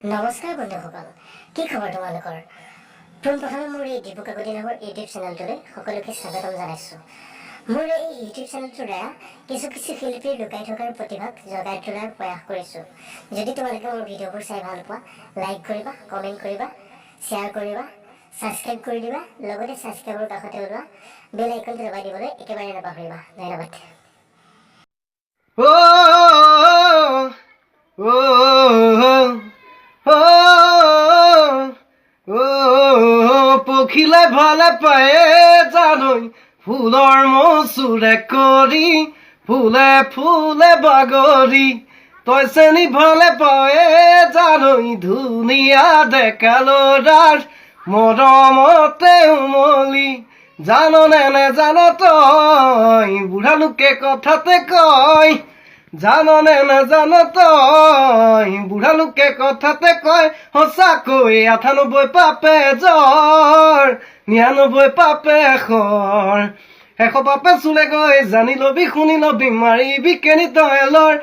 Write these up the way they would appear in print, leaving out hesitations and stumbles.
নমস্কাৰ বন্ধুসকল, কি খবৰ তোমালোকৰ? পোনপ্ৰথমে মোৰ এই দীপু কাকতি নামৰ ইউটিউব চেনেলটোলৈ সকলোকে স্বাগতম জনাইছোঁ। মোৰ এই ইউটিউব চেনেলটোৰ দ্বাৰা কিছু শিল্পীৰ লুকাই থকাৰ প্ৰতিভাক জগাই তোলাৰ প্ৰয়াস কৰিছোঁ। যদি তোমালোকে মোৰ ভিডিঅ'বোৰ চাই ভাল পোৱা, লাইক কৰিবা, কমেণ্ট কৰিবা, শ্বেয়াৰ কৰিবা, ছাবস্ক্ৰাইব কৰি দিবা, লগতে ছাবস্ক্ৰাইবৰ কাষতে ওলোৱা বেল আইকনটো দবাই দিবলৈ একেবাৰে নাপাহৰিবা। ধন্যবাদ। পখিলে ভালে পায়ে জানৈ ফুলৰ মচুৰে কৰি ফুলে ফুলে বাগৰি তই চেনি ভালে পায়ে জানৈ ধুনীয়া ডেকা ল'ৰাৰ মৰমতে উমলি জাননে নেজান তই বুঢ়া লোকে কথাতে কয় জাননে নেজান তই বুঢ়া লোকে কথাতে কয় সঁচাকৈ ৯৮ পাপে জ্বৰ ৯৯ পাপে খৰ ১০০ পাপে চুলে গৈ জানি লবি শুনি লবি মাৰিবি কেনি তই লৰ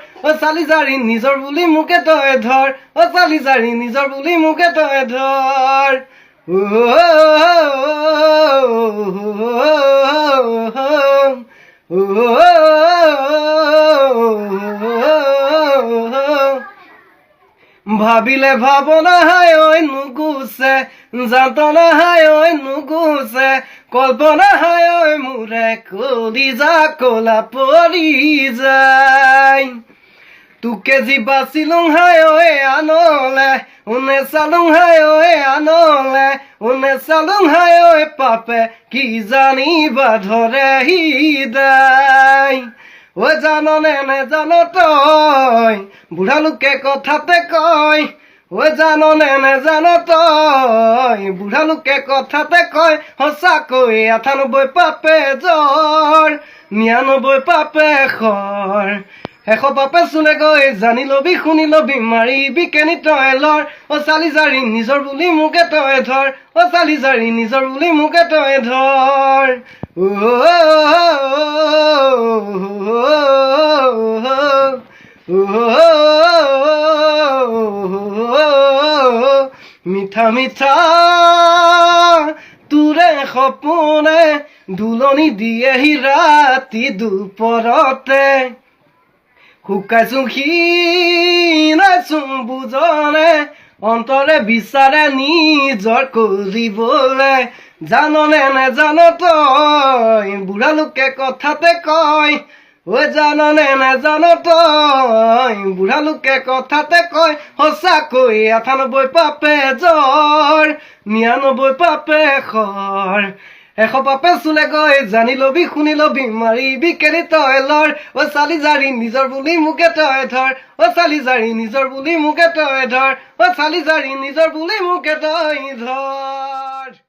চালি জাৰি নিজৰ বুলি মোকে তই ধৰ চালি জাৰি নিজৰ বুলি মোকে তই ধৰ ভাবিলে ভাবনা হায় ঐ নুগুছে যাতনা হায় ঐ নুগুছে কল্পনা হায় ঐ মোৰে কলিজা কলা পৰি যায় তোকে যি বাচিলুং হায় ঐ আনলে উনে চালুং হায় ঐ আনলে উনে চালুং হায় ঐ পাপে কি জানিবা ধৰে হৃদয় ঐ জাননে নেজান তই বুঢ়া লোকে কথাতে কয় ঐ জাননে নেজান তই বুঢ়া লোকে কথাতে কয় সঁচাকৈ ৯৮ পাপে জ্বৰ ৯৯ পাপে খৰ ১০০ পাপে চুলে গৈ জানি লবি শুনি লবি মাৰিবি কেনি তই লৰ চালি জাৰি নিজৰ বুলি মোকে তই ধৰ চালি জাৰি নিজৰ বুলি মোকে তই ধৰ মিঠা মিঠা তোৰে সপোনে দুলনি দিয়েহি ৰাতি দুপৰতে শুকাইছো ক্ষীণাইছো বুজনে অন্তৰে বিচাৰে নিজৰ কৰিবলে জাননে নেজান তই বুঢ়া লোকে কথাতে কয় ঐ জাননে নেজান তই বুঢ়া লোকে কথাতে কয় সঁচাকৈ ৯৮ পাপে জ্বৰ ৯৯ পাপে খৰ ১০০ পাপে চুলে গৈ জানি লবি শুনি লবি মাৰিবি কেনি তই লৰ চালি জাৰি নিজৰ বুলি মোকে তই ধৰ চালি জাৰি নিজৰ বুলি মোকে তই ধৰ চালি জাৰি নিজৰ বুলি মোকে তই ধৰ